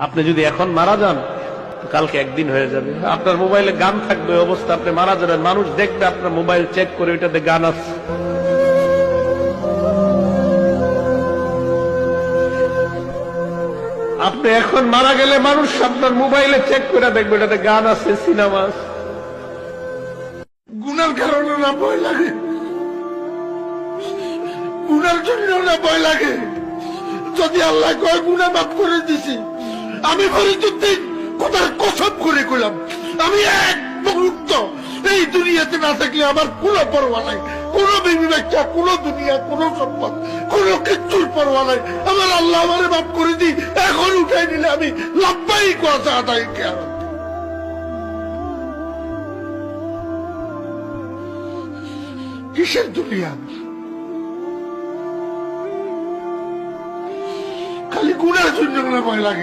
আপনি যদি এখন মারা যান কালকে একদিন হয়ে যাবে, আপনার মোবাইলে গান থাকবে, অবস্থা আপনি মারা যাবেন, মানুষ দেখবে আপনার মোবাইল চেক করে ওইটাতে গান আছে। আপনি এখন মারা গেলে মানুষ আপনার মোবাইলে চেক করে দেখবে এটাতে গান আছে, সিনেমা আছে। গুনার কারণে না ভয় লাগে, গুনার জন্য না ভয় লাগে। যদি আল্লাহ কয় গুনাহ মাফ করে দিছি, আমি ফরিদুদ্দিন কথার কসম করে কইলাম, আমি এক মুহূর্ত এই দুনিয়াতে না থাকলে আমার কোনো পরোয়া নাই, কোন বিবি বাচ্চা, কোন দুনিয়া, কোন সম্পদ, কোন কিচ্ছুর পরোয়া নাই। আমার আল্লাহ আমারে মাফ করে দি, এখন উঠাই নিলে আমি লাভবাই কথা আদায় কেন। কিসের দুনিয়া? খালি গুনার জন্য ভয় লাগে।